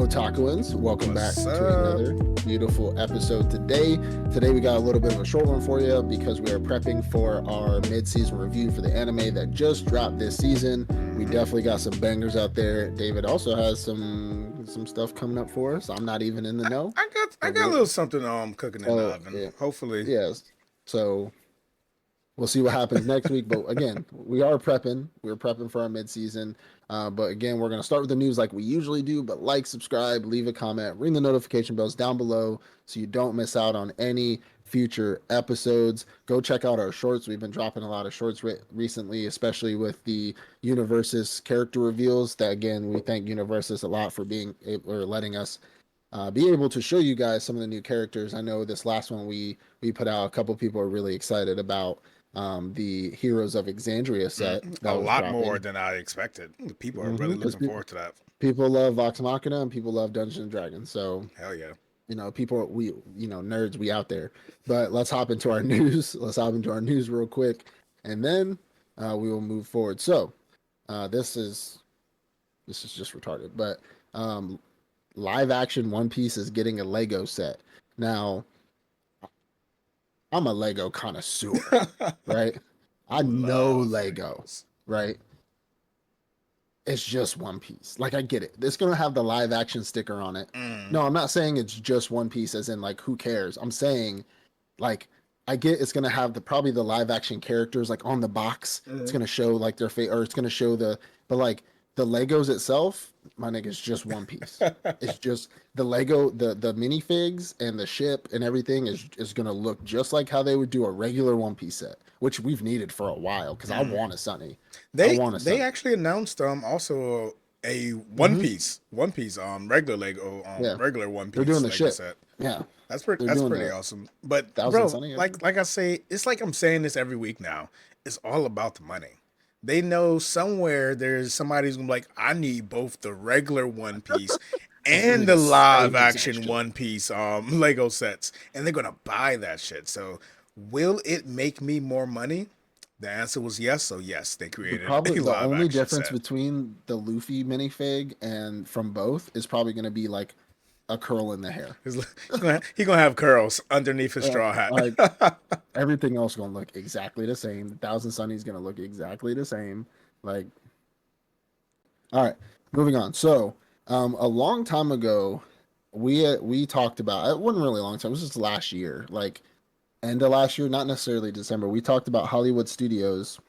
Otakuans, welcome back What's to up? another beautiful episode today. Today we got a little bit of a short one for you because we are prepping for our mid-season review for the anime that just dropped this season. We definitely got some bangers out there. David also has some stuff coming up for us. I'm not even in the I, know, I got I but got a we're little something cooking in the so oven. yeah, Hopefully. yes. So we'll see what happens next week. But again, we are prepping. We're prepping for our midseason. But again, we're going to start with the news like we usually do. But like, subscribe, leave a comment, ring the notification bells down below so you don't miss out on any future episodes. Go check out our shorts. We've been dropping a lot of shorts recently, especially with the Universus character reveals. That again, we thank Universus a lot for being able, or letting us be able to show you guys some of the new characters. I know this last one we put out, a couple people are really excited about the Heroes of Exandria set A that was lot more dropping. than I expected. People are really Because looking forward to that. people love Vox Machina and people love Dungeons and Dragons. So Hell yeah. people nerds, we out there. But let's hop into our news. Let's hop into our news real quick, and then we will move forward. So this is just retarded, but um, live action One Piece is getting a Lego set now. I'm a Lego connoisseur, right? I know Love Lego, Legos. right? It's just One Piece. Like I get it. It's gonna have the live action sticker on it. Mm. No, I'm not saying it's just One Piece as in like who cares. I'm saying like I get it's gonna have the probably the live action characters like on the box. It's Mm. gonna show like their face or it's gonna show but like the Legos itself, my nigga, is just One Piece. It's just the Lego, the minifigs and the ship and everything is gonna look just like how they would do a regular One Piece set, which we've needed for a while because I Mm. want a Sunny. I They want a they Sunny. actually announced also a Mm-hmm. One Piece regular Lego Yeah, regular One they're doing Piece the Lego ship. set. Yeah, they're That's doing pretty the awesome. But Thousand bro, Sunny. I think. like I say, it's like I'm saying this every week now. It's all about the money. They know somewhere there's somebody who's gonna be like, I need both the regular One Piece I and need the the live same exact action ship. One Piece Lego sets, and they're gonna buy that shit. So will it make me more money? The answer was yes. So yes, they created a The live only action difference set. between the Luffy minifig and from both is probably going to be like a curl in the hair. He gonna have curls underneath his straw Like hat. everything else going to look exactly the same. The Thousand Sunny's going to look exactly the same. Like, all right, moving on. So, a long time ago, we talked about it wasn't really a long time. It was just last year, like end of last year, not necessarily December. We talked about Hollywood Studios,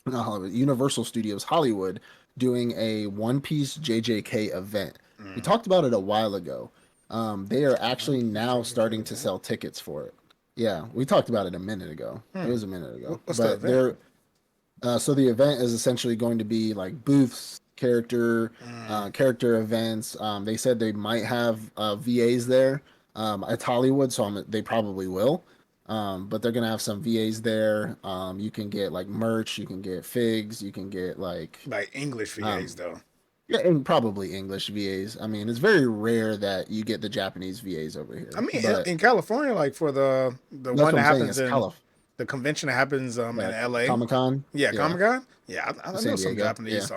not Hollywood, Universal Studios Hollywood doing a One Piece JJK event. We Mm. talked about it a while ago. They are One actually Piece now JJK starting to event. sell tickets for it. Yeah, we talked about it a minute ago. It Hmm. was a minute ago, What's the but event? so the event is essentially going to be like booths, Mm. character events. They said they might have VAs there. It's Hollywood, so they probably will. But they're gonna have some VAs there. You can get like merch, you can get figs, you can get like Like English VAs um, though. yeah, and probably English VAs. I mean, it's very rare that you get the Japanese VAs over I here, mean, but in California, like for the that's one what that I'm saying. happens It's in the convention that happens in L.A. Comic Con, Yeah, yeah, Comic Con. Yeah, I know San some Diego, yeah. Japanese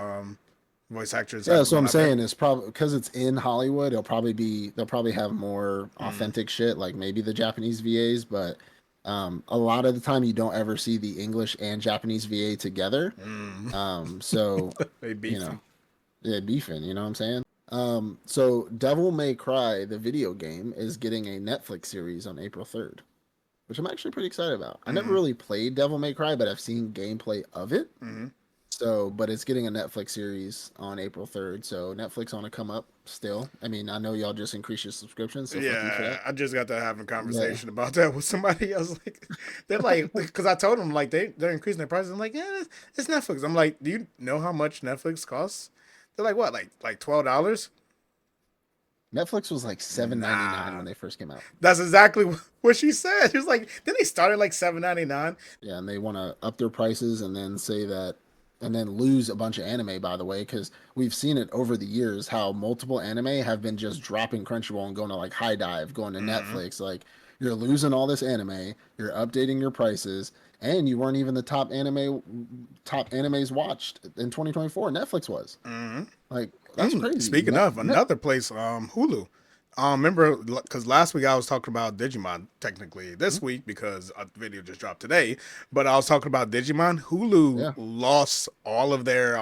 voice actors Yeah, have that's what gone I'm out there. saying. Is probably because it's in Hollywood. They'll probably have more Mm. authentic shit, like maybe the Japanese VAs. But a lot of the time, you don't ever see the English and Japanese VA together. Mm. So They you know, beefing. yeah, beefing. You know what I'm saying? So Devil May Cry, the video game, is getting a Netflix series on April 3rd, which I'm actually pretty excited about. I never Mm. really played Devil May Cry, but I've seen gameplay of it. Mm. So, but it's getting a Netflix series on April 3rd. So Netflix on to come up still. I mean, I know y'all just increased your subscription, so fuck you for Yeah, that. I just got to having a But conversation about that with somebody else. Like, they're like, because I told them like they're increasing their prices. I'm like, yeah, it's Netflix. I'm like, do you know how much Netflix costs? They're like, what, like $12? Netflix was like 7.99 Nah, when they first came out. that's exactly what she said. She was like, then they started like 7.99. Yeah, and they want to up their prices and then say that and then lose a bunch of anime by the way because we've seen it over the years how multiple anime have been just dropping Crunchyroll and going to like High Dive, going to Mm. Netflix. Like you're losing all this anime, you're updating your prices, and you weren't even the top animes watched in 2024. Netflix was Mm. like, That's crazy. Speaking of another place, Hulu. Remember, because last week I was talking about Digimon. Technically, this week because a video just dropped today, but I was talking about Digimon. Hulu Yeah. lost all of their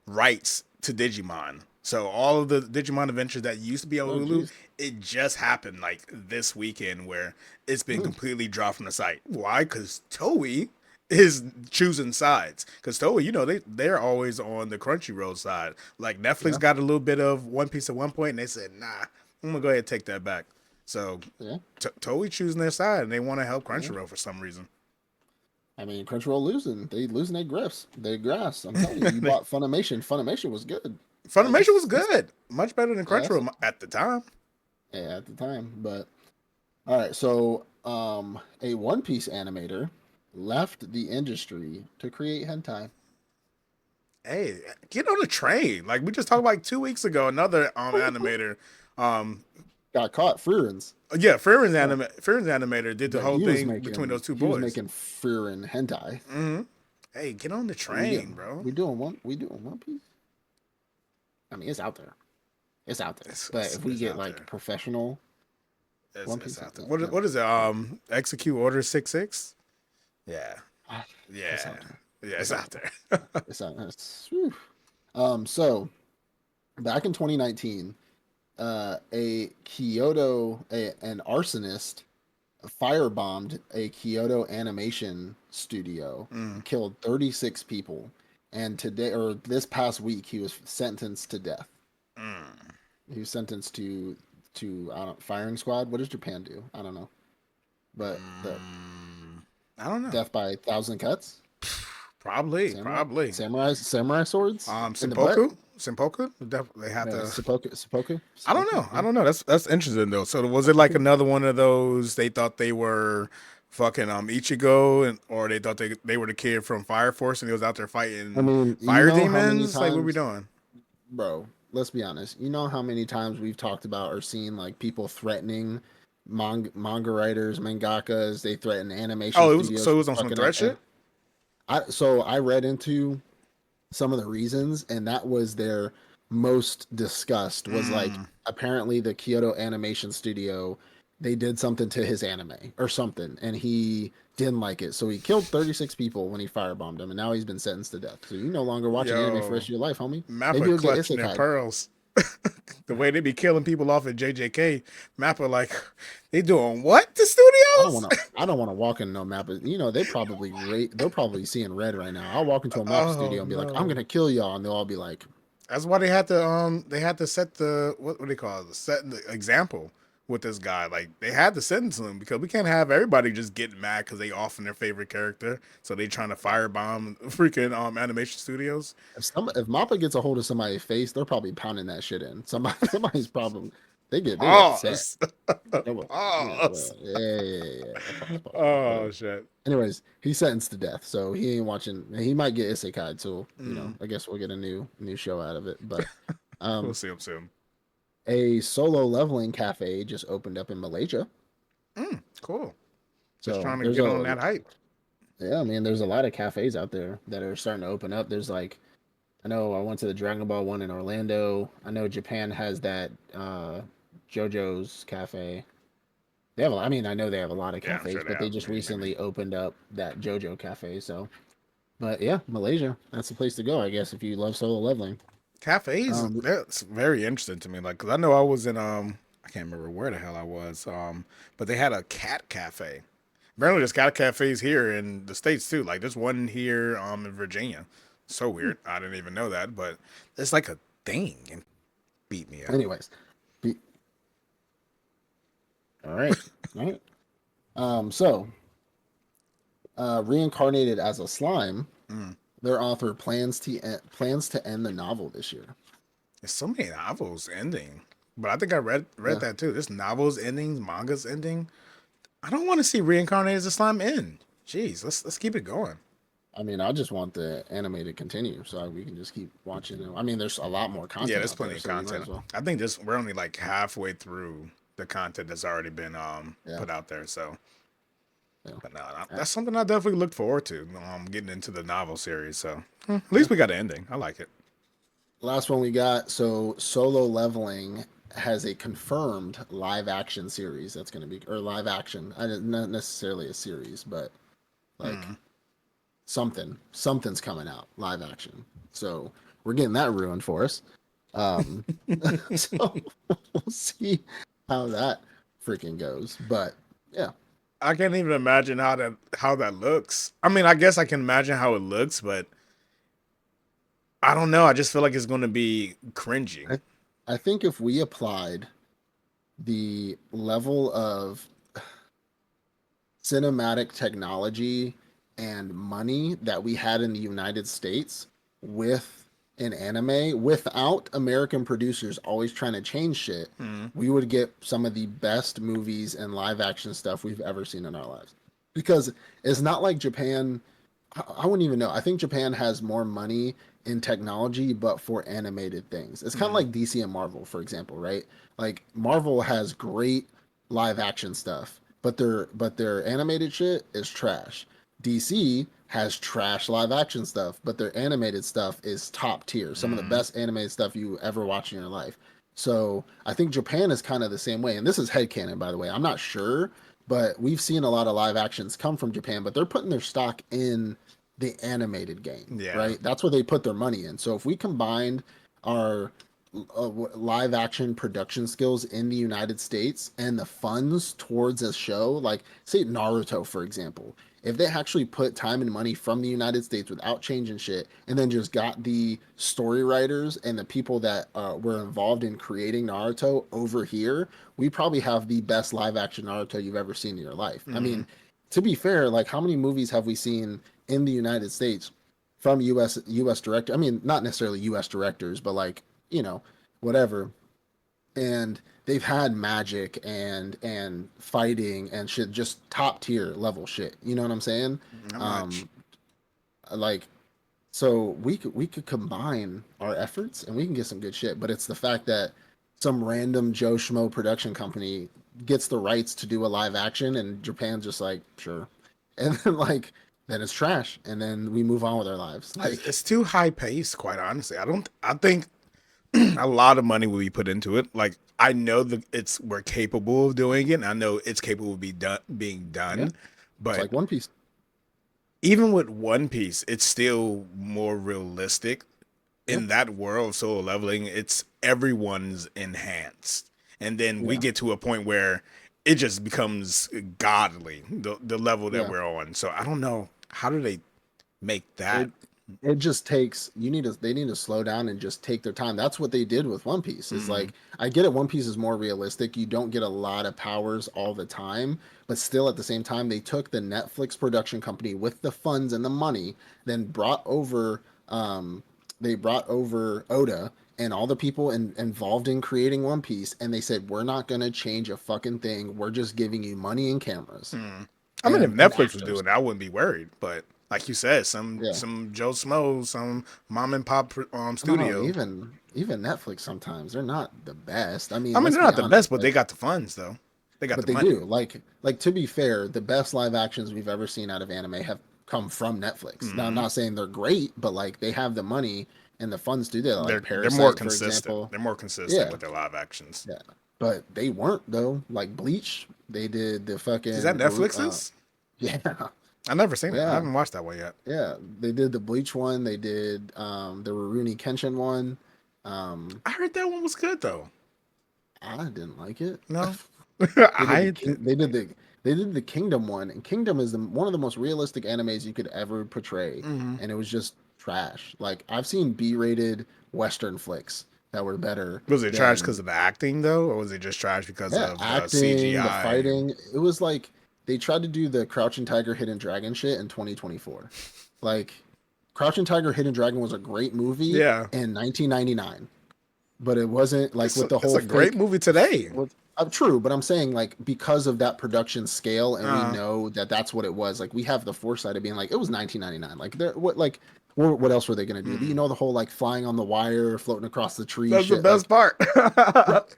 rights to Digimon. So all of the Digimon adventures that used to be on Oh, Hulu, jeez. it just happened like this weekend where it's been completely dropped from the site. Why? Because Toei is choosing sides. Because Toei, they're always on the Crunchyroll side. Like Netflix Yeah. got a little bit of One Piece at one point, and they said, "Nah, I'm gonna go ahead and take that back." So Yeah. Toei choosing their side, and they want to help Yeah. Crunchyroll for some reason. I mean, Crunchyroll losing. They losing their grips, their grass. I'm telling you, you bought Funimation. Funimation was good. Like Funimation was it's good, much better than yeah, Crunchyroll at the time. yeah, at the time. But all right, so a One Piece animator left the industry to create hentai. Hey, get on the train. Like we just talked like 2 weeks ago, another animator. Um, Got caught. Furins. yeah, Yeah. Fearon's animator did the But whole thing between those two he was boys. making Furin hentai. Hmm. Hey, get on the We do train, bro. we doing One Piece. I mean, it's out there. It's out there. It's, But it's, if we it's get out like there. professional One It's Piece, out there. no, What is it? Execute Order 66. Yeah, it's yeah, out there. yeah. It's It's out out there. there. It's out. Whew. So back in 2019, an arsonist firebombed a Kyoto animation studio Mm. and killed 36 people. And today, or this past week, he was sentenced to death. Mm. He was sentenced to I don't firing squad. What does Japan do? I don't know, but the I don't know. death by 1,000 cuts, samurai, Probably. samurai swords in the butt. Simpoku. They have to. I don't seppuku. know. I Yeah. don't know. That's interesting though. So was it like another one of those? They thought they were fucking Ichigo, or they thought they were the kid from Fire Force, and he was out there I fighting mean, you fire know how many demons. Like, what we times, doing? bro? Let's be honest. You know how many times we've talked about or seen like people threatening manga writers, mangakas. They threaten animation Oh, studios it for was on some fucking threat up. And shit. I read into some of the reasons, and that was their most disgust was like Mm. apparently the Kyoto Animation Studio they did something to his anime or something, and he didn't like it, so he killed 36 people when he firebombed them, and now he's been sentenced to death. So you no longer watching anime for the rest Yo, of your life, homie. Maybe Mappa you'll get clutching their isekai. pearls. The way they be killing people off at JJK, Mappa like they doing what? The studios? I don't want to walk in no map. You know they're probably seeing red right now. I'll walk into a map Oh studio and be like, I'm no. gonna kill y'all, and they'll all be like, That's why they had to set the what do they call it? Set the example with this guy. Like they had to sentence him because we can't have everybody just getting mad because they off in their favorite character. So they trying to firebomb freaking animation studios. if Mappa gets a hold of somebody's face, they're probably pounding that shit in. Somebody's problem. They upset. Pause. Yeah, Pause. well, yeah. Pause. Oh Whatever. shit. Anyways, he's sentenced to death, so he ain't watching. He might get isekai, so Mm, I guess we'll get a new show out of it. But we'll um, see him soon. a solo leveling cafe just opened up in Malaysia. Cool. Just So trying to there's get on a that hype. yeah, I mean, there's a lot of cafes out there that are starting to open up. There's like I know I went to the Dragon Ball one in Orlando. I know Japan has that JoJo's cafe. They have, I mean, I know they have a lot of Yeah, I'm cafes, sure they but they have just many. recently opened up that JoJo cafe. So, but yeah, Malaysia, that's the place to go, I guess, if you love solo leveling. Cafes, Um, that's very interesting to me. Like, cause I know I was in I can't remember where the hell I was. But they had a cat cafe. Apparently, there's cat cafes here in the states too. Like, there's one here in Virginia. So weird. I didn't even know that, but it's like a thing. And beat me up. anyways, be, all right, all right. So reincarnated as a slime, Mm. their author plans to end the novel this year. There's so many novels ending, but I think I read Yeah, that too. This novels ending, mangas ending. I don't want to see reincarnated as a slime end. Jeez, let's keep it going. I mean, I just want the anime to continue so we can just keep watching it. I mean, there's a lot more Yeah, content there's out there, plenty of so you might content. as well. I think this we're only like halfway through the content that's already been Yeah, put out there. So, yeah. but no, Uh, that's something I definitely look forward to. Getting into the novel series. So at least we got an ending. I like it. last one we got. So Solo Leveling has a confirmed live action series that's going to be, or live action. I didn't, not necessarily a series, but like Hmm. something's coming out live action. So we're getting that ruined for us. Um, so we'll see how that freaking goes. But yeah, I can't even imagine how that looks. I mean, I guess I can imagine how it looks, but I don't know. I just feel like it's going to be cringy. I I think if we applied the level of cinematic technology and money that we had in the United States with an anime without American producers always trying to change shit, Mm. we would get some of the best movies and live action stuff we've ever seen in our lives. Because it's not like Japan, I wouldn't even know. I think Japan has more money in technology, but for animated things. It's kind of Mm. like DC and Marvel, for example, right? Like Marvel has great live action stuff, but their animated shit is trash. DC has trash live action stuff, but their animated stuff is top tier. Some of the Mm. best animated stuff you ever watch in your life. So I think Japan is kind of the same way. And this is headcanon, by the way. I'm not sure, but we've seen a lot of live actions come from Japan, but they're putting their stock in the animated game, Yeah. right? That's where they put their money in. So if we combined our live action production skills in the United States and the funds towards a show, like say Naruto, for example, if they actually put time and money from the United States without changing shit, and then just got the story writers and the people that were involved in creating Naruto over here, we probably have the best live action Naruto you've ever seen in your life. I Mm. mean, to be fair, like how many movies have we seen in the United States from US director? I mean, not necessarily US directors, but like, you know, whatever. And they've had magic and fighting and shit, just top tier level shit. You know what I'm saying? Not much. Um, like so we could combine our efforts and we can get some good shit. But it's the fact that some random Joe Schmo production company gets the rights to do a live action and Japan's just like, sure. And then like then it's trash. And then we move on with our lives. Like, It's too high paced, quite honestly. I don't. I think a lot of money will be put into it. Like I know that we're capable of doing it. And I know it's capable of being yeah, done, it's but like One Piece. even with One Piece, it's still more realistic Yeah. in that world. Solo leveling, it's everyone's enhanced, and then we Yeah. get to a point where it just becomes godly. The level that Yeah. we're on. So I don't know how do they make that. It it just takes they need to slow down and just take their time. That's what they did with One Piece. Is Mm, like I get it, One Piece is more realistic. You don't get a lot of powers all the time, but still at the same time they took the Netflix production company with the funds and the money, then they brought over Oda and all the people involved in creating One Piece and they said we're not going to change a fucking thing. We're just giving you money and cameras mm. I mean, if and Netflix was actors. doing it, I wouldn't be worried. But like you said, Yeah. some Joe Smo, some mom and pop No, studio. even Netflix sometimes they're not the best. I I mean, mean, let's they're be not the best, honest. but they Like, got the funds though. They got but the they money. do. Like to be fair, the best live actions we've ever seen out of anime have come from Netflix. Now, I'm Hmm. not saying they're great, but like they have the money and the funds to do that. Like They're more Parasite, for consistent. example. They're more consistent Yeah, with their live actions. yeah. But they weren't though. Like Bleach, they did the Is that fucking Netflix's? yeah, I've never seen it. I yeah, haven't watched that one yet. yeah. They did the Bleach one. They did the Rurouni Kenshin one. I heard that one was good though. I didn't like it. No, They did the I king. They did the Kingdom one, and Kingdom is one of the most realistic animes you could ever portray, mm, and it was just trash. Like I've seen B-rated Western flicks that were better was it trash because than of the acting though, or was it just trash because yeah, of the acting, the CGI? fighting. It was like they tried to do the Crouching Tiger, Hidden Dragon shit in 2024. Like Crouching Tiger, Hidden Dragon was a great movie Yeah, in 1999, but it wasn't like with the it's whole a great fake. movie today. Well, true, but I'm saying like because of that production scale, and we Uh, know that that's what it was. Like we have the foresight of being like it was 1999. What else were they gonna do? You mm, know the whole like flying on the wire, floating across the tree that's the shit. best Like part.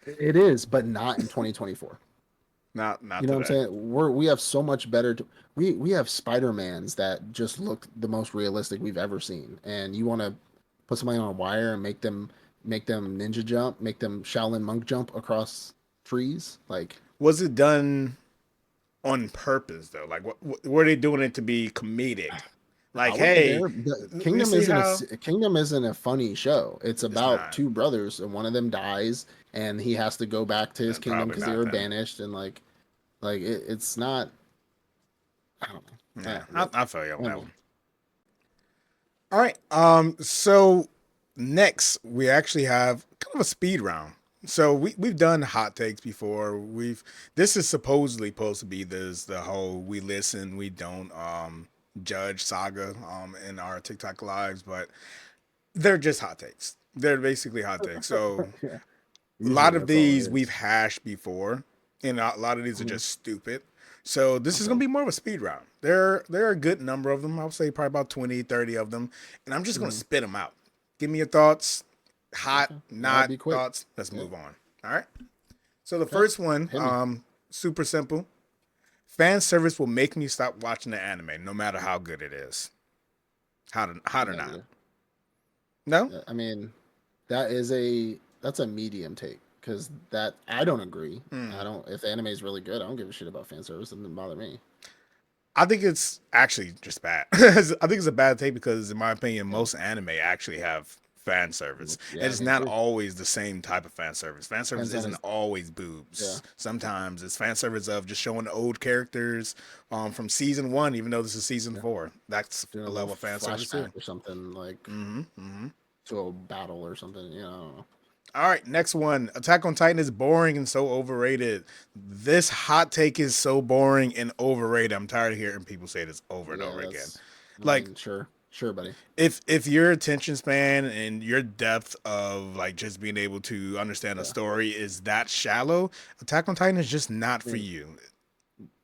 it is, but not in 2024. Not You know what I'm today. saying? We have so much better. We have Spider-Mans that just look the most realistic we've ever seen, and you want to put somebody on a wire and make them ninja jump, make them Shaolin monk jump across trees. Like, Was it done on purpose though? Like, what were they doing it to be comedic? Like, hey, the we Kingdom see isn't how Kingdom isn't a funny show. It's it's about not. two brothers, and one of them dies, and he has to go back to his kingdom Probably because they not were then. banished, and it's not. I don't know. Yeah, But I feel you on I that mean, one. All right. So next we actually have kind of a speed round. So we've done hot takes before. This is supposedly supposed to be the whole we listen, we don't judge saga in our TikTok lives, but they're just hot takes. They're basically hot takes. So yeah, a lot usually of that's all these it we've is. hashed before, and a lot of these are Mhm. just stupid. So this is Okay. gonna be more of a speed round. There are a good number of them. I'll say probably about 20, 30 of them, and I'm just gonna Mhm. spit them out. Give me your thoughts. Hot, Okay. I'll not be quick. thoughts. Let's Yeah. move on. All right. So the Okay. first one, Hit me. super simple. Fan service will make me stop watching the anime, no matter how good it is. Hot or not? Negative. No. I mean, that's a medium take because that I don't agree. Hmm. I don't. If the anime is really good, I don't give a shit about fan service. It doesn't bother me. I think it's actually just bad. I think it's a bad take because, in my opinion, Yeah. most anime actually have fan service, and Yeah. it's Me not too. always the same type of fan service. Fan service Depends on isn't his. always Yeah. boobs. Sometimes it's fan service of just showing old characters from season one, even though this is season Yeah. four. That's Doing a a little level of fan service too. flashback or something like Mm-hmm. Mm-hmm. to a battle or something. You know. I don't know. All right, next one. Attack on Titan is boring and so overrated. This hot take is so boring and overrated. I'm tired of hearing people say this over and Yeah. over again. That's. I Like, mean, sure. Sure, buddy. if your attention span and your depth of like just being able to understand a Yeah. story is that shallow, Attack on Titan is just not I for mean, you.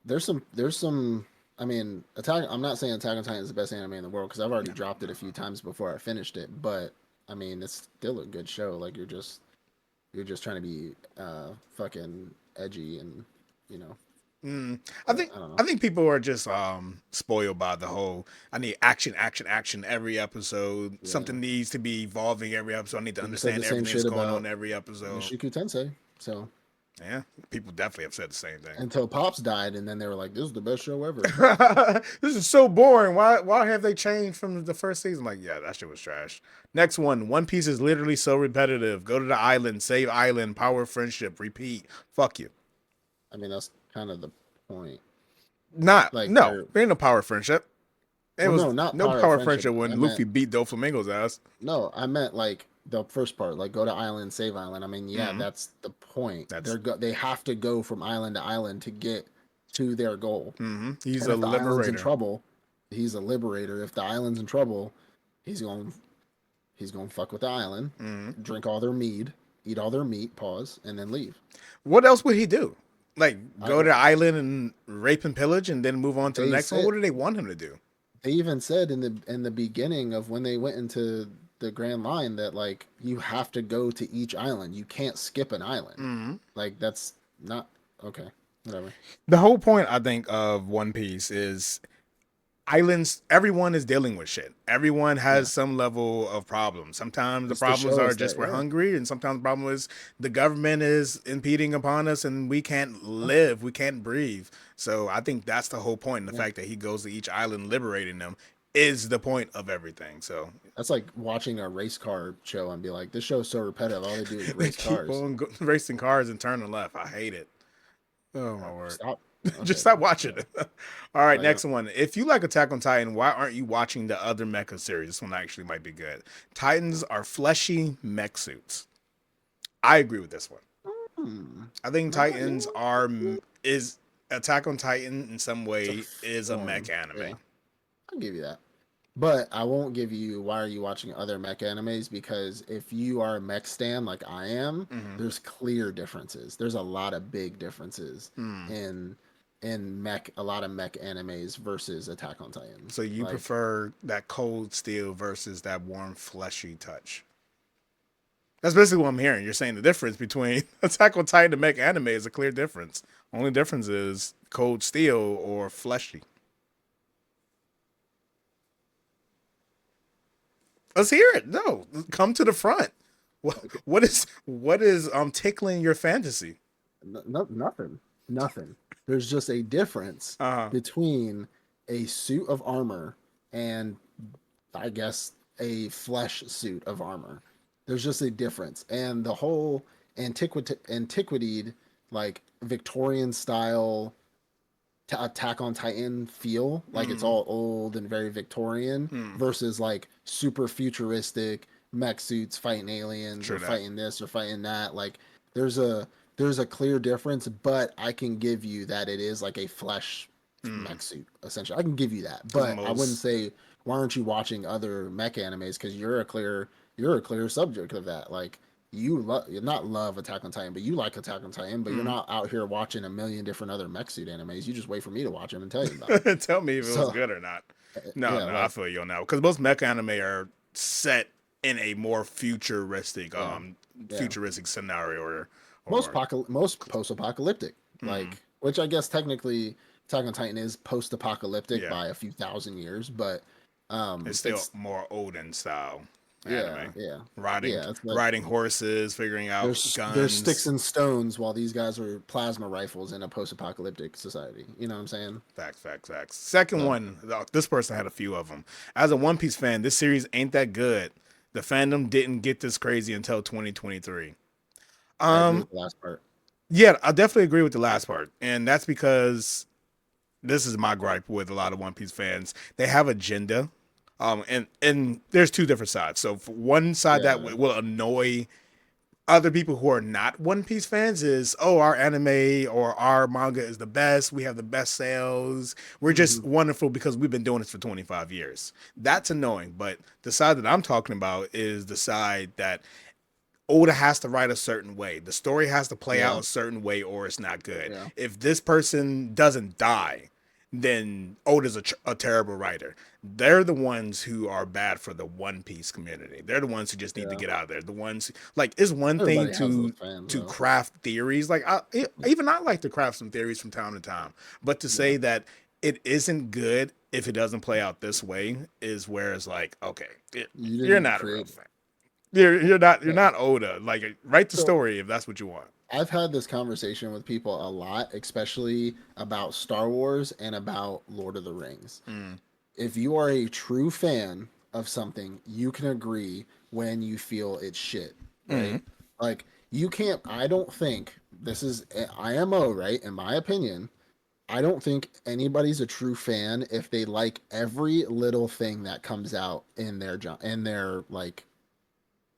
there's some. I mean, Attack. I'm not saying Attack on Titan is the best anime in the world because I've already No, dropped it no. a few times before I finished it. But I mean, it's still a good show. Like you're just trying to be fucking edgy and you know. Mm, I But think I don't I know. think people are just spoiled by the whole I need action, action, action every episode. Yeah. Something needs to be evolving every episode. I need to People said the understand same everything that's shit going on about every episode. Mushiku Tensei. So Yeah, people definitely have said the same thing. until Pops died, and then they were like, "This is the best show ever." This is so boring. Why have they changed from the first season? Like, yeah, that shit was trash. Next one. One Piece is literally so repetitive. Go to the island, save island, power friendship, repeat. Fuck you. I mean, that's kind of the point. Not Like no. they're There ain't no power friendship. It well, was no, not no power of power friendship. friendship I when meant Luffy beat Doflamingo's ass. no, I meant like the first part, like go to island, save island. I mean, yeah, Mm, that's the point. that's They have to go from island to island to get to their goal. he's And a if the island's in liberator. trouble, he's a liberator. If the island's in trouble, he's going he's going to fuck with the island, drink all their mead, eat all their meat, pause, and then leave. What else would he do? Like I go to don't. the island and rape and pillage and then move on to the They next one? said What do they want him to do? they even said in the beginning of when they went into the Grand Line that like you have to go to each island. You can't skip an island. Like that's not okay. Whatever. The whole point I think of One Piece is islands, everyone is dealing with shit. Everyone Yeah. has some level of problems. Sometimes the Just to problems show are us just that we're yeah. hungry, and sometimes the problem is the government is impeding upon us and we can't live, we can't breathe. So I think that's the whole point. And the Yeah. fact that he goes to each island liberating them is the point of everything. So That's like watching a race car show and be like, this show is so repetitive. All they do is they race keep cars. on racing cars and turning left. I hate it. Oh my word. Stop. Just Okay, stop bro. watching Yeah. it. All right, Like, next one. If you like Attack on Titan, why aren't you watching the other mecha series? This one actually might be good. Titans are fleshy mech suits. I agree with this one. hmm, I think no, Titans are is Attack on Titan in some it's a way is a mech form. Yeah, anime. I'll give you that. But I won't give you why are you watching other mech animes because if you are a mech stan like I am, Hmm. there's clear differences. There's a lot of big differences in mech a lot of mech animes versus Attack on Titan. So you Like prefer that cold steel versus that warm fleshy touch. That's basically what I'm hearing. You're saying the difference between Attack on Titan and mech anime is a clear difference. Only difference is cold steel or fleshy. Let's hear it. No, come to the front. What is tickling your fantasy? Nothing. Nothing. There's just a difference Uh between a suit of armor and, I guess, a flesh suit of armor. There's just a difference, and the whole antiquity, like Victorian style Attack on Titan feel, like it's mm, all old and very Victorian, mm, versus like super futuristic mech suits fighting aliens true or that. fighting this or fighting that. Like there's a there's a clear difference, but I can give you that it is like a flesh Mm. mech suit essentially. I can give you that, Because but I wouldn't most say why aren't you watching other mech animes because you're a clear subject of that. Like you not love Attack on Titan, but you like Attack on Titan, but you're mm. not out here watching a million different other mech suit animes. You just wait for me to watch them and tell you about them. Tell me if it was So good or not. No, yeah, no, I like feel you on that. Because most mecha anime are set in a more yeah, yeah. futuristic scenario Most or most post-apocalyptic, mm, like which I guess technically Attack on Titan is post-apocalyptic yeah. by a few thousand years, but It's still it's more Odin style yeah, anime. yeah, Riding yeah. It's like riding horses, figuring out there's sticks guns. and stones while these guys are plasma rifles in a post-apocalyptic society. You know what I'm saying? Facts, facts, facts. Second So one, this person had a few of them. As a One Piece fan, this series ain't that good. The fandom didn't get this crazy until 2023. I agree Um, with the last part. yeah, I definitely agree with the last part, and that's because this is my gripe with a lot of One Piece fans. They have agenda, and there's two different sides. So for one side that Yeah. will annoy other people who are not One Piece fans is, oh, our anime or our manga is the best. We have the best sales. We're just Hmm. wonderful because we've been doing this for 25 years. That's annoying. But the side that I'm talking about is the side that Oda has to write a certain way. The story has to play out Yeah. a certain way or it's not good. Yeah. If this person doesn't die, then Oda's a terrible writer. They're the ones who are bad for the One Piece community. They're the ones who just need to Yeah. get out of there. The ones like it's one thing Everybody has those fans to though. craft theories. Like even I like to craft some theories from time to time, but to Yeah. say that it isn't good if it doesn't play out this way is where it's like, okay, You you're didn't not a real create it. fan. You're Yeah. not Oda. Like write the So story if that's what you want. I've had this conversation with people a lot, especially about Star Wars and about Lord of the Rings. Mm, If you are a true fan of something, you can agree when you feel it's shit, right? mm, Like you can't I don't think this is IMO, right? In my opinion, I don't think anybody's a true fan if they like every little thing that comes out in their like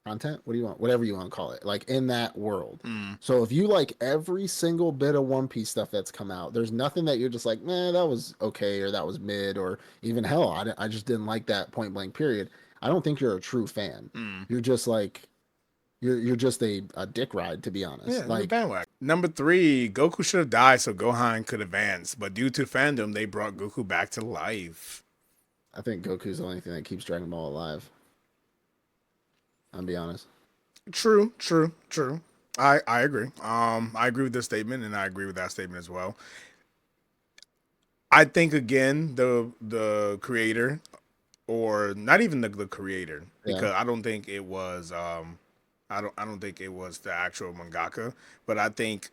content. What do you want? Whatever you want to call it. Like in that world. mm. So if you like every single bit of One Piece stuff that's come out, there's nothing that you're just like, nah, that was okay or that was mid or even hell, I just didn't like that point blank period. I don't think you're a true fan. Mm. You're just like you're just a dick ride to be Yeah, honest. it's a Like bandwagon. Number three, Goku should have died so Gohan could advance, but due to fandom, they brought Goku back to life. I think Goku's the only thing that keeps Dragon Ball alive. I'll be honest. True, true, true. I agree. I agree with this statement, and I agree with that statement as well. I think again, the creator, or not even the creator, Yeah. because I don't think it was I don't think it was the actual mangaka, but I think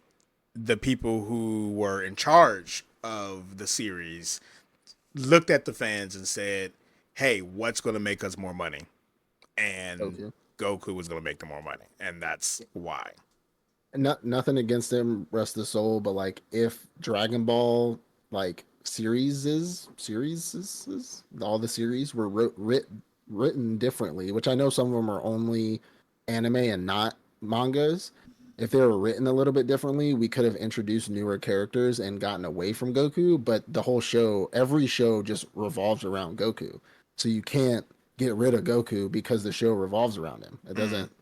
the people who were in charge of the series looked at the fans and said, "Hey, what's going to make us more money?" And Goku. Goku was going to make them more money, and that's why. Nothing against him, rest of the soul, but like if Dragon Ball like all the series were written differently, which I know some of them are only anime and not mangas. If they were written a little bit differently, we could have introduced newer characters and gotten away from Goku. But the whole show, every show just revolves around Goku. So you can't get rid of Goku because the show revolves around him. It Mm. doesn't,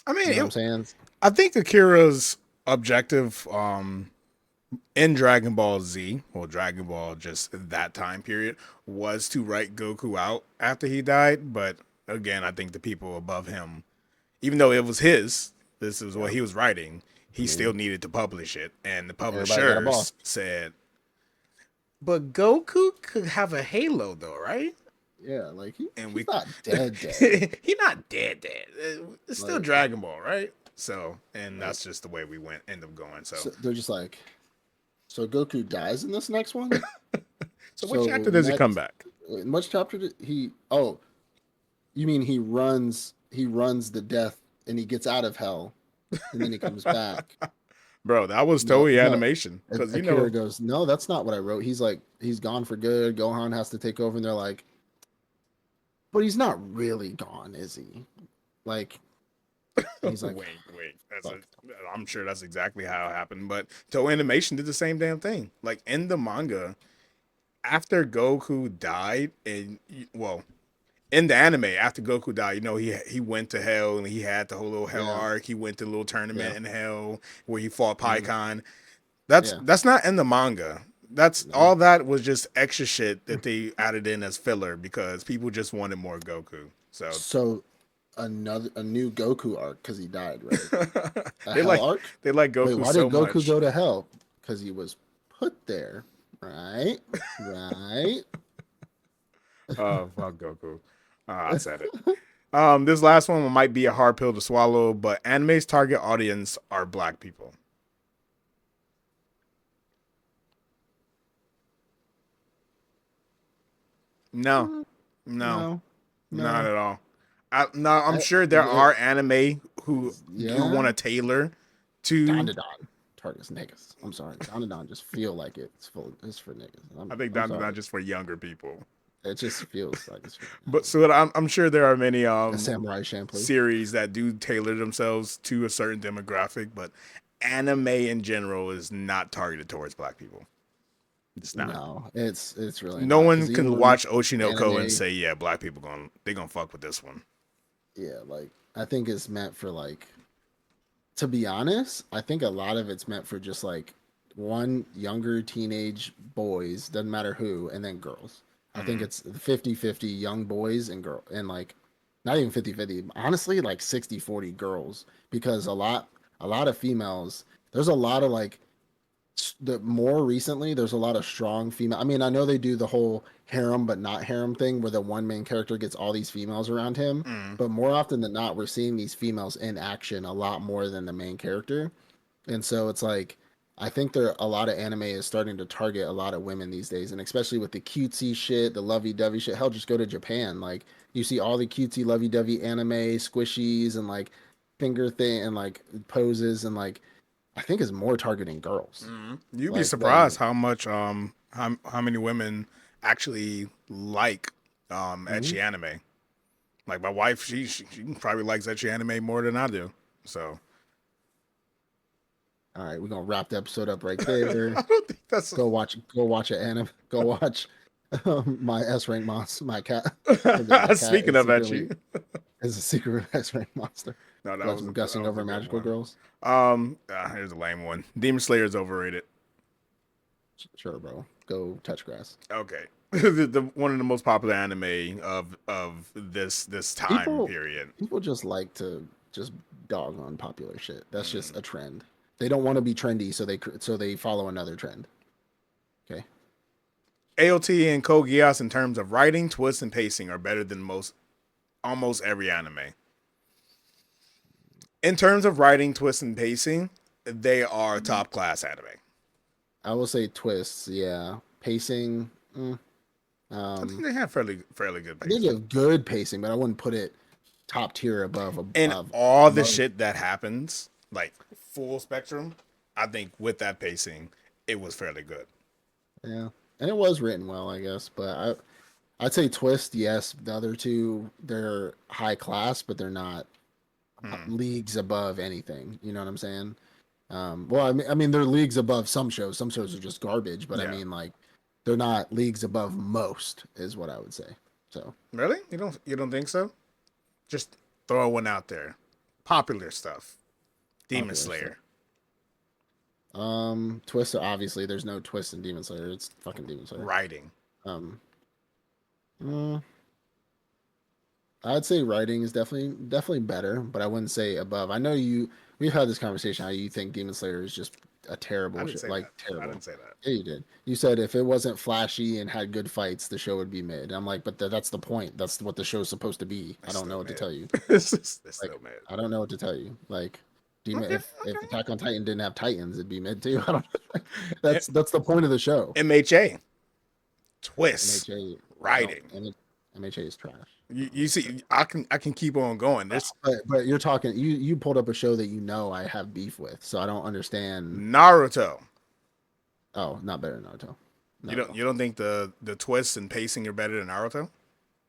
I mean, you know what I'm saying? I think Akira's objective in Dragon Ball Z, well, Dragon Ball just that time period, was to write Goku out after he died. But again, I think the people above him, even though it was this is what Yeah. he was writing, I he still mean, needed to publish it. And the everybody got a boss. publishers said, but Goku could have a halo though, right? Yeah, like and he's we not dead dead. he not dead. It's still Like Dragon Ball, right? So, and like that's just the way we went end up going. So, so they're just like, so Goku dies in this next one. so which chapter So does he come next, back? in which chapter did he? Oh, you mean he runs the death and he gets out of hell and then he comes back. Bro, that was No, Toei no. animation because Akira goes, no, that's not what I wrote. He's like, he's gone for good. Gohan has to take over, and they're like, but he's not really gone, is he? Like, and he's like, wait. fuck. I'm sure that's exactly how it happened. But Toei Animation did the same damn thing. Like in the manga, after Goku died, and well, in the anime, after Goku died, he went to hell and he had the whole little hell Yeah, arc. He went to a little yeah, tournament in hell where he fought hmm Paikon. That's yeah. that's not in the manga. That's No. all that was just extra shit that they added in as filler because people just wanted more Goku. So So a new Goku arc because he died, right? A they hell like arc. they like Wait, Goku why did so Goku much. go to hell? Because he was put there, right? Right. Oh, fuck Goku. I said it. This last one might be a hard pill to swallow, but anime's target audience are black people. No, Mm, no, no, not no. at all. No, I'm I, sure there it, are anime who do want yeah. to tailor Don to. to Don targets niggas. I'm sorry. Don to Don just feel like it's full. It's for niggas. I think I'm that's sorry. not just for younger people, It just feels like it's for but so I'm sure there are many a Samurai Champloo. series that do tailor themselves to a certain demographic, but anime in general is not targeted towards black people. It's not. No, it's really No not one because even can when watch Oshinoko and anime, say, "Yeah, black people gonna fuck with this one." yeah, like I think it's meant for like. To be honest, I think a lot of it's meant for just like one younger teenage boys, doesn't matter who, and then girls. I think Mm. it's 50-50 young boys and girl and like not even 50-50. Honestly, like 60-40 girls because a lot of females, there's a lot of like the more recently there's a lot of strong female. I mean, I know they do the whole harem but not harem thing where the one main character gets all these females around him, Mm. but more often than not we're seeing these females in action a lot more than the main character. And so it's like I think there a lot of anime is starting to target a lot of women these days, and especially with the cutesy shit, the lovey-dovey shit. Hell, just go to Japan. Like you see all the cutesy lovey-dovey anime squishies and like finger thing and like poses and like I think is more targeting girls You'd be like than surprised how much how many women actually like mhm. ecchi anime. Like my wife, she probably likes ecchi anime more than I do. So All right, we're gonna wrap the episode up right I there. don't think that's. Go watch an anime. Go watch my S rank monster. My cat. My cat Speaking of ecchi, is a secret S rank monster. no, Who has been that gussing was a over good magical one. girls. Here's a lame one. Demon Slayer is overrated. Sure, bro. Go touch grass. Okay. The one of the most popular anime of this time People period. people just like to just dog on popular shit. That's just Mm. a trend. They don't want to be trendy, so they follow another trend. Okay. AOT and Code Geass in terms of writing, twists, and pacing are better than almost every anime. In terms of writing, twists, and pacing, they are top class anime. I will say twists. Yeah. Pacing. I think Um, they have fairly good I think pacing. you have good pacing, but I wouldn't put it top tier And of all the above. shit that happens, like full spectrum, I think with that pacing, it was fairly good. Yeah, and it was written well, I guess. But I'd say twist. Yes, the other two they're high class, but they're not Hmm. leagues above anything. You know what I'm saying? Well, I mean they're leagues above some shows. Some shows are just garbage, but I Yeah. mean like they're not leagues above most, is what I would say. So Really? You don't think so? Just throw one out there. Popular stuff. Demon popular stuff. Slayer. Twist. Obviously, there's no twist in Demon Slayer. It's fucking Demon Slayer. Writing. Um, mm, I'd say writing is definitely better, but I wouldn't say above. I know we've had this conversation how you think Demon Slayer is just a terrible I didn't show, say like that. I terrible. didn't say that. Yeah, you did. You said if it wasn't flashy and had good fights, the show would be mid. I'm like, but that's the point. That's what the show's supposed to be. I It's don't know still what to mid. tell you. It's Like, still mid. I don't know what to tell you. Like, Okay, if okay. Attack on Titan didn't have Titans, it'd be mid too. I don't know. That's the point of the show. MHA twist MHA, no, writing. MHA is trash. You see, I can keep on going. There's But you're talking. You pulled up a show that you know I have beef with, so I don't understand. Naruto. Oh, not better than Naruto. You Not at don't all. you don't think the twists and pacing are better than Naruto?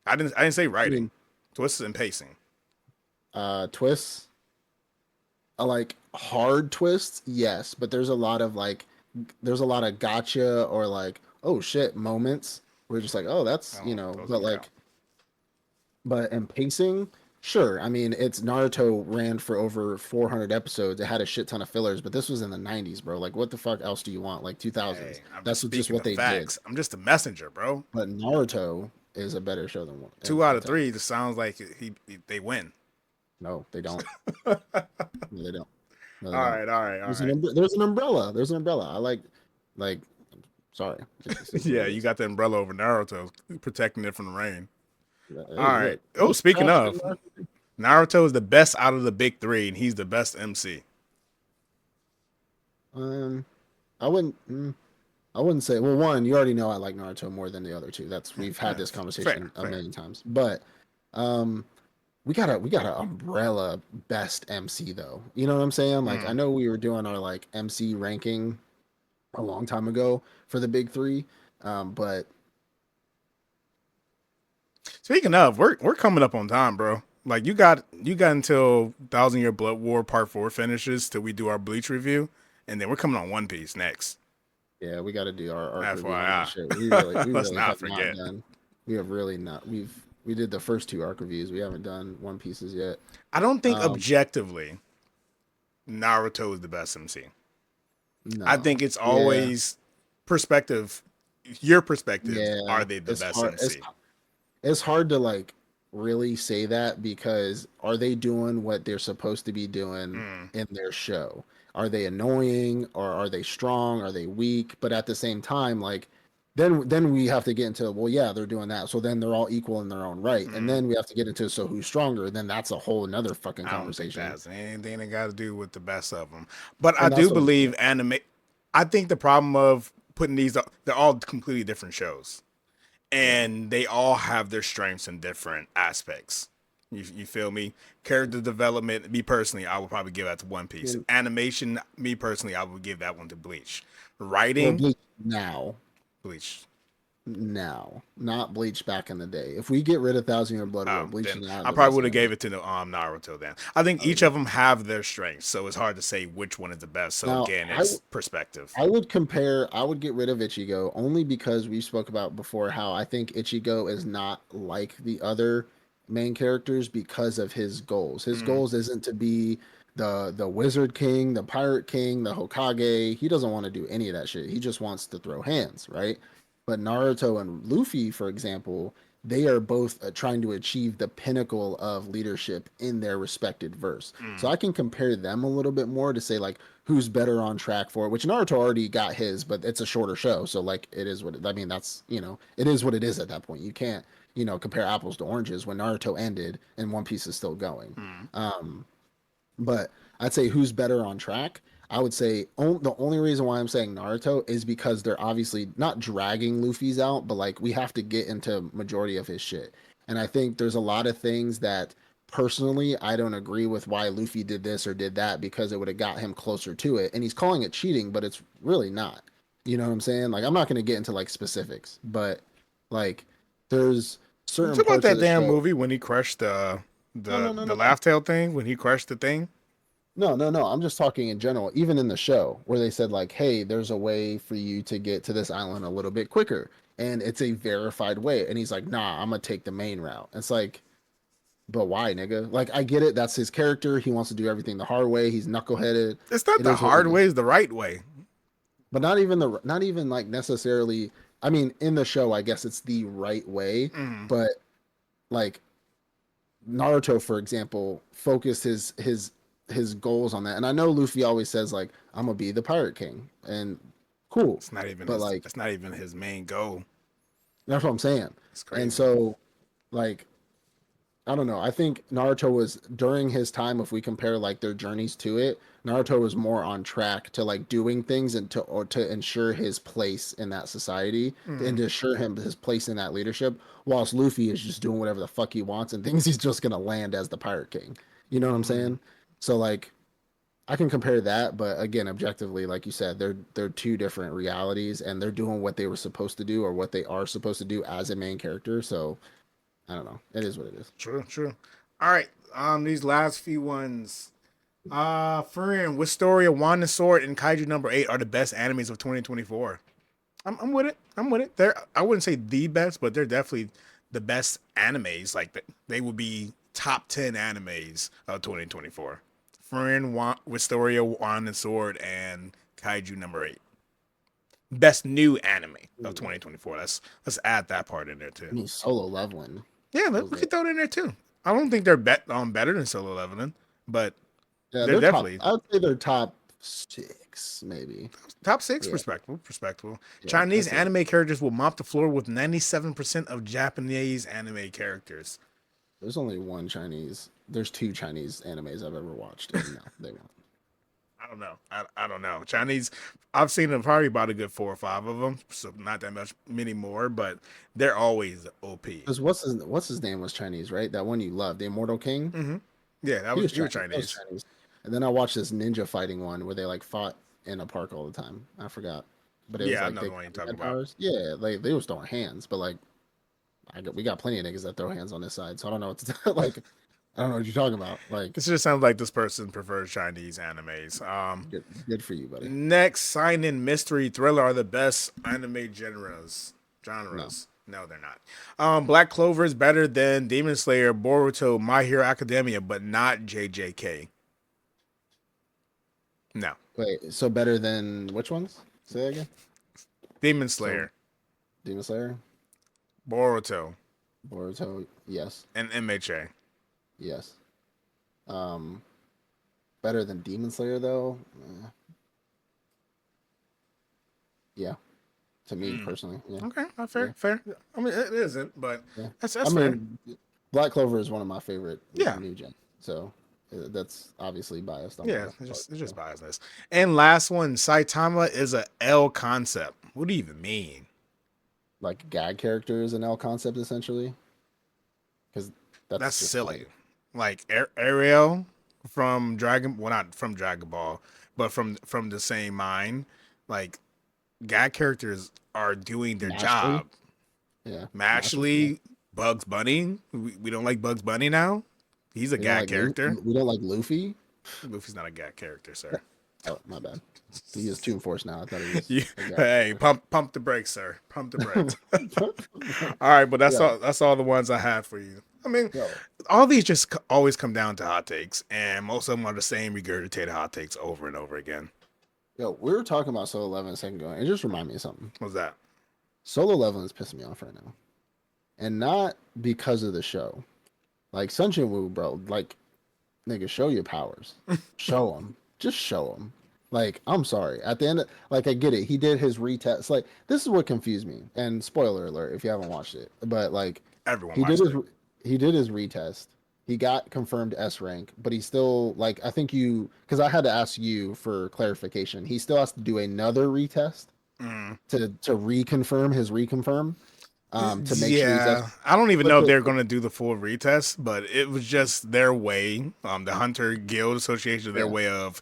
I didn't say I writing. mean, Twists and pacing. twists. Like hard twists, yes, but there's a lot of gotcha or like oh shit moments. We're just like oh that's Those but don't count. like but in pacing, sure. I mean it's Naruto ran for over 400 episodes. It had a shit ton of fillers, but this was in the 90s, bro. Like what the fuck else do you want? Like 2000s. Hey, I'm just That's just speaking what the they did. facts. I'm just a messenger, bro. But Naruto is a better show than one. 2 out of 3. This sounds like they win. No, they don't. No, they don't. No, they All don't. right, all right, all There's right. there's an umbrella. There's an umbrella. I like. Sorry, this is what Yeah, it you is. got the umbrella over Naruto, protecting it from the rain. All Hey, right. look, Oh, he's speaking trash than of, Naruto is the best out of the big three, and he's the best MC. Um, I wouldn't. I wouldn't say. Well, one, you already know I like Naruto more than the other two. That's we've had this Fair, conversation a fair. million times. But um, we got a umbrella best MC though. You know what I'm saying? Like I Mm. know we were doing our like MC ranking a long time ago for the big three. But Speaking of, we're coming up on time, bro. Like you got until Thousand Year Blood War Part 4 finishes till we do our Bleach review, and then we're coming on One Piece next. yeah, we got to do our arc review on that shit. We FYI, let's really not have not forget. done. We have really not. We did the first two arc reviews. We haven't done One Pieces yet. I don't think Um, objectively Naruto is the best MC. I no, think it's yeah, always perspective. Your perspective. yeah. Are they the best MC? It's hard to like really say that because are they doing what they're supposed to be doing Mm. in their show? Are they annoying or are they strong? Are they weak? But at the same time, like then we have to get into well, yeah, they're doing that. So then they're all equal in their own right. And Mm. then we have to get into so who's stronger? Then that's a whole another fucking I don't think that conversation. has anything that got to do with the best of them. But I And do that's what I'm believe saying. anime. I think the problem of putting these, they're all completely different shows, Yeah. and they all have their strengths in different aspects. You feel me? Character development, me personally, I would probably give that to One I Piece. mean, Animation, me personally, I would give that one to Bleach. well, Writing, Bleach now. Bleach. Now, not Bleach back in the day. If we get rid of Thousand Year Blood War, Oh, Bleach then is not I the probably best would have anime. gave it to the Naruto. Then I think Oh each yeah. of them have their strengths, so it's hard to say which one is the best. So Now, again, it's perspective. I would compare. I would get rid of Ichigo only because we spoke about before how I think Ichigo is not like the other main characters because of his goals. His Mm. goals isn't to be the Wizard King, the Pirate King, the Hokage. He doesn't want to do any of that shit. He just wants to throw hands, right? But Naruto and Luffy, for example, they are both trying to achieve the pinnacle of leadership in their respected verse. So Mm. I can compare them a little bit more to say like who's better on track for it, which Naruto already got his, but it's a shorter show. So like it is what it, I mean, that's, it is what it is at that point. You can't, compare apples to oranges when Naruto ended and One Piece is still going. Mm. Um, but I'd say who's better on track. I would say the only reason why I'm saying Naruto is because they're obviously not dragging Luffy's out, but like we have to get into majority of his shit. And I think there's a lot of things that personally I don't agree with why Luffy did this or did that because it would have got him closer to it. And he's calling it cheating, but it's really not. You know what I'm saying? Like I'm not going to get into like specifics, but like there's You certain talk about parts of that the damn show. movie when he crushed No, no, no, the no, no. laugh tail thing when he crushed the thing. No, no, no. I'm just talking in general, even in the show where they said like, "Hey, there's a way for you to get to this island a little bit quicker." And it's a verified way. And he's like, "Nah, I'm gonna take the main route." It's like, "But why, nigga?" Like I get it, that's his character. He wants to do everything the hard way. He's knuckleheaded. It's not It the is what hard it is. way; it's the right way. But not even like necessarily I mean, in the show, I guess it's the right way, Mm. but like Naruto, for example, focused his his goals on that. And I know Luffy always says like I'm gonna be the Pirate King, and cool, It's not even but his. like It's not even his main goal. that's what I'm saying. It's And crazy. so like I don't know. I think Naruto was during his time. If we compare like their journeys to it, Naruto was more on track to like doing things and to or to ensure his place in that society and Mm, to assure him his place in that leadership. Whilst Luffy is just doing whatever the fuck he wants and thinks he's just gonna land as the Pirate King. You know what I'm mm. saying? So like I can compare that, but again, objectively, like you said, they're two different realities, and they're doing what they were supposed to do or what they are supposed to do as a main character. So I don't know. It is what it is. True. True. All right. These last few ones. Friend, which story of Wand and Sword and Kaiju number 8 are the best animes of 2024? I'm with it. I'm with it. They're I wouldn't say the best, but they're definitely the best animes. Like they would be top 10 animes of 2024. Friend, Wisteria, Wand and Sword, and Kaiju number 8. Best new anime of Ooh. 2024. Let's add that part in there too. I mean, solo leveling Yeah, was we there. could throw it in there too. I don't think they're better than Solo Leveling, but Yeah, they're they're top. definitely I would say they're top six, maybe. top six. Yeah, Respectable, respectable. yeah. Chinese That's it. anime characters will mop the floor with 97% of Japanese anime characters. There's only one Chinese. There's two Chinese animes I've ever watched, and no, they won't. I don't know. I don't know. Chinese, I've seen them probably about a good 4 or 5 of them, so not that much many more, but they're always OP. Because what's his name was Chinese, right? That one you loved, the Immortal King. Hmm. Yeah, He was you were Chinese. That was Chinese. Chinese. And then I watched this ninja fighting one where they like fought in a park all the time. I forgot, but it was Yeah, I like know they the one you're they talking had about. powers. Yeah, like they was throwing hands, but like we got plenty of niggas that throw hands on this side, so I don't know what to like. I don't know what you're talking about. Like, This just sounds like this person prefers Chinese animes. good for you, buddy. Next, sign-in mystery thriller are the best anime genres. No, Genres. No, they're not. Black Clover is better than Demon Slayer, Boruto, My Hero Academia, but not JJK. No. wait. So better than which ones? Say that again. Demon So Slayer, Demon Slayer, Boruto, Boruto, yes, and MHA. yes. Um, better than Demon Slayer though. Yeah, to me Mm. personally, yeah, Okay, not yeah, fair, fair. I mean, it isn't, but yeah. I that's fair. mean, Black Clover is one of my favorite Yeah, new gen, so that's obviously biased on yeah. my part. It's just So. biasness. And last one, Saitama is a L concept. What do you even mean? Like gag characters in L concept essentially, because that's That's just silly. like Like Ariel from Dragon, well, not from Dragon Ball, but from the same mind. Like gag characters are doing their Mashley. job. Yeah, Mashley. Yeah. Mashley, Bugs Bunny. We don't like Bugs Bunny now. He's a We don't gag like character. We don't like Luffy. Luffy's not a gag character, sir. Oh, my bad. He is Toon Force now. I thought he was You, a guy. hey, pump the brakes, sir. Pump the brakes. All right, but that's Yo, all. That's all the ones I have for you. I mean, yo, all these just always come down to hot takes, and most of them are the same regurgitated hot takes over and over again. yo. We were talking about Solo Leveling a second ago, and it just reminded me of something. What's that? Solo Leveling is pissing me off right now, and not because of the show. Like Sun Jin-Woo, bro. Like, nigga, show your powers. Show them. Just show them. Like, I'm sorry. At the end, like, I get it. He did his retest. Like, this is what confused me. And spoiler alert if you haven't watched it. But like, Everyone he did watched his it. he did his retest. He got confirmed S rank, but he still like I think you because I had to ask you for clarification. He still has to do another retest Mm. to reconfirm his reconfirm to make sure he's S. Yeah, I don't even But know if they're going to do the full retest, but it was just their way, the Hunter Guild Association, their yeah. way of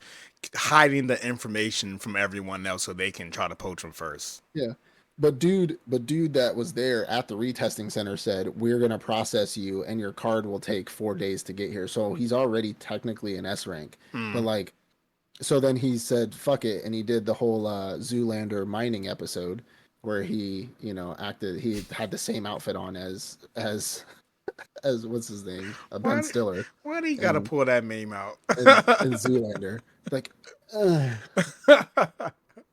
hiding the information from everyone else so they can try to poach them first. Yeah. But dude that was there at the retesting center said, "We're gonna process you and your card will take 4 days to get here." So he's already technically an S rank. But Mm. like so then he said, "Fuck it," and he did the whole Zoolander mining episode where he, acted he had the same outfit on as what's his name? Ben Why, Stiller why do you got to and pull that meme out? in Zoolander. Like uh,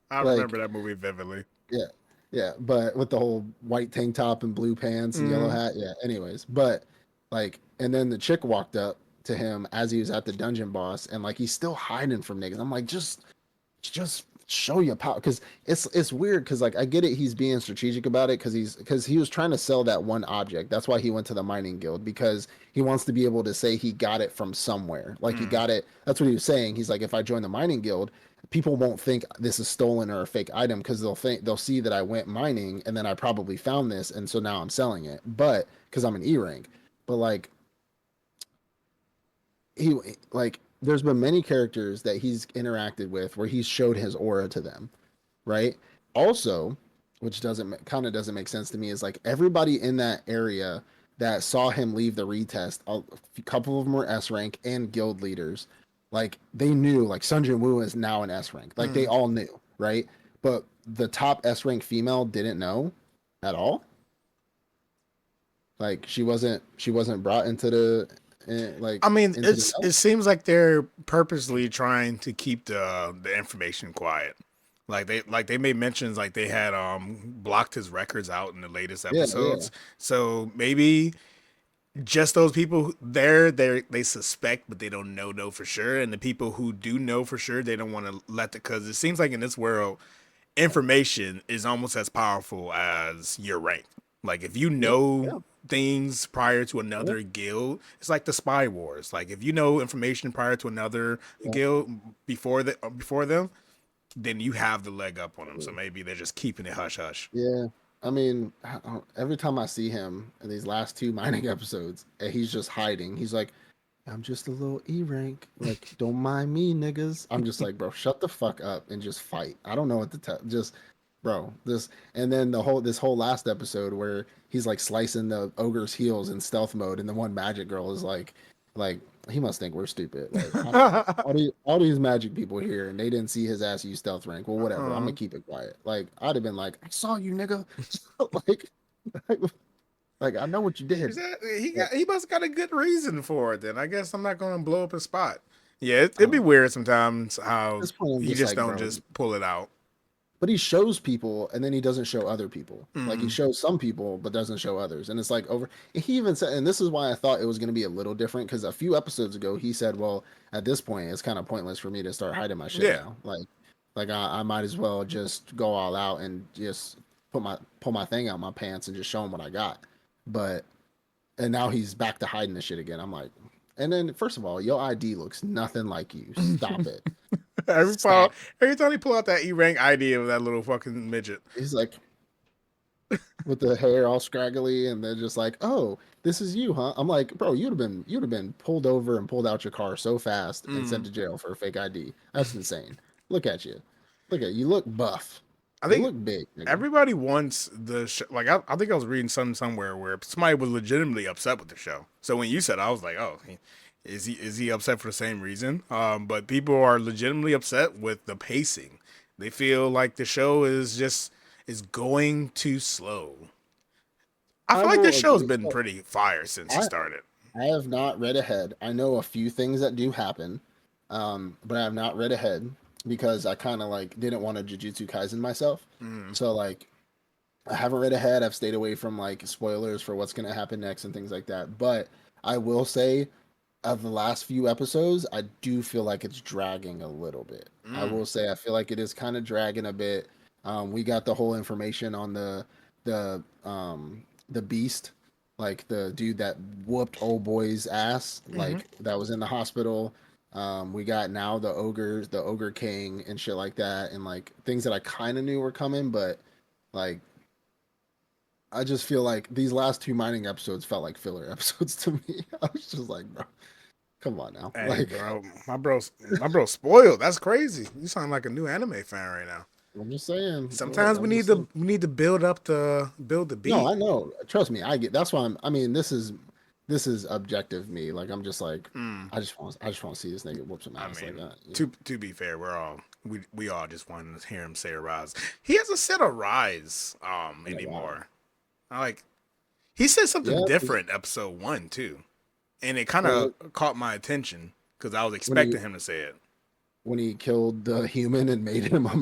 I like remember that movie vividly. yeah, yeah, but with the whole white tank top and blue pants and yellow Mm. hat. Yeah. Anyways, but like, and then the chick walked up to him as he was at the dungeon boss, and like he's still hiding from niggas. I'm like, just show your power, because it's weird, because like I get it, he's being strategic about it, because he was trying to sell that one object. That's why he went to the mining guild, because he wants to be able to say he got it from somewhere, like he got it. That's what he was saying. He's like, if I join the mining guild, people won't think this is stolen or a fake item, because they'll see that I went mining and then I probably found this, and so now I'm selling it, but because I'm an E rank. But like he like there's been many characters that he's interacted with where he's showed his aura to them, right? Also, which doesn't make sense to me, is like everybody in that area that saw him leave the retest, a couple of them were S rank and guild leaders. Like they knew, like Sun Jin-Woo is now an S rank. Like they all knew, right? But the top S rank female didn't know at all. Like she wasn't brought into the like I mean, into the it know. seems like they're purposely trying to keep the information quiet. Like they made mentions like they had blocked his records out in the latest Yeah, yeah. episodes. So maybe just those people there they suspect, but they don't know for sure. And the people who do know for sure, they don't want to let the, because it seems like in this world, information is almost as powerful as your rank. Like if you Yeah, know yeah, things prior to yeah, another guild, it's like the spy wars. Like if you know information prior to another yeah, guild before them, then you have the leg up on them. So maybe they're just keeping it hush hush. yeah. I mean, every time I see him in these last two mining episodes, and he's just hiding. He's like, "I'm just a little E rank. Like, don't mind me, niggas." I'm just like, bro, shut the fuck up and just fight. I don't know what to tell. Just, bro, this. And then this whole last episode where he's like slicing the ogre's heels in stealth mode, and the one magic girl is like he must think we're stupid. Like, all these magic people here, and they didn't see his ass use stealth rank. Well, whatever. I'm gonna keep it quiet. Like, I'd have been like, I saw you, nigga. like, like I know what you did. But He must got a good reason for it. Then I guess I'm not going to blow up his spot. Yeah, I it'd don't be know. weird sometimes At how this point, I'm he just just like, don't bro. just pull it out. But he shows people, and then he doesn't show other people. Like he Mm, shows some people, but doesn't show others. And it's like over. He even said, and this is why I thought it was going to be a little different, because a few episodes ago he said, "Well, at this point, it's kind of pointless for me to start hiding my shit yeah. now. Like I might as well just go all out and just pull my thing out my pants and just show him what I got." But and now he's back to hiding the shit again. I'm like, and then first of all, your ID looks nothing like you. Stop it. every Stop. every time he pull out that E rank idea of that little fucking midget. He's like, with the hair all scraggly, and they're just like, "Oh, this is you, huh?" I'm like, "Bro, you'd have been pulled over and pulled out your car so fast and sent Mm. to jail for a fake ID. That's insane. Look at you. Look at you. Look buff. I You think look big, nigga." everybody wants the show. Like I think I was reading something somewhere where somebody was legitimately upset with the show. So when you said, I was like, oh, is he upset for the same reason? But people are legitimately upset with the pacing. They feel like the show is going too slow. I I feel like this will show's agree. been So pretty fire since he I started. I have not read ahead. I know a few things that do happen, but I have not read ahead because I kind of like didn't want to Jujutsu Kaisen myself. Mm. So like I haven't read ahead. I've stayed away from like spoilers for what's going to happen next and things like that. But I will say, of the last few episodes, I do feel like it's dragging a little bit. I Mm. will say I feel like it is kind of dragging a bit. We got the whole information on the beast, like the dude that whooped old boy's ass, Hmm. like that was in the hospital. We got now the ogre king and shit like that, and like things that I kind of knew were coming, but like I just feel like these last two mining episodes felt like filler episodes to me. I was just like, bro, come on now. Hey, Like, bro, my bro spoiled. That's crazy. You sound like a new anime fan right now. I'm just saying. Sometimes I'm just saying. we need to build the No, beat. I know. Trust me, I get. That's why I'm. I mean, this is objective me. Like, I'm just like, Mm. I just want to see this nigga whoop some I ass like mean, that. Yeah. to be fair, we all just want to hear him say a rise. He hasn't said a rise In a while. anymore. I like he said something Yeah. different episode 1 too, and it kind of Well, caught my attention because I was when he expecting him to say it. when he killed the human and made him a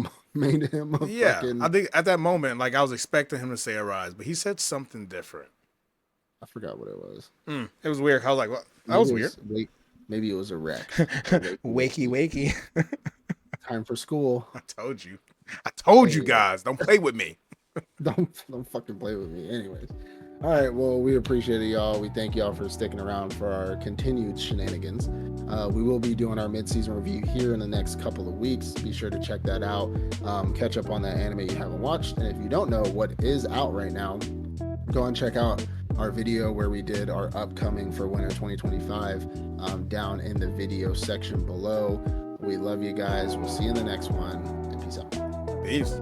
Yeah, I fucking. think at that moment, like I was expecting him to say a rise, but he said something different. I forgot what it was. It was weird. I was like, well, that Maybe was it weird. was wait. Maybe it was a wreck. Wakey, wakey. Time for school. I told you. I told you Hey, guys, don't play with me. don't fucking play with me. Anyways. All right. Well, we appreciate it, y'all. We thank y'all for sticking around for our continued shenanigans. We will be doing our mid-season review here in the next couple of weeks. Be sure to check that out. Catch up on that anime you haven't watched. And if you don't know what is out right now, go and check out our video where we did our upcoming for winter 2025 down in the video section below. We love you guys. We'll see you in the next one. And peace out. Peace.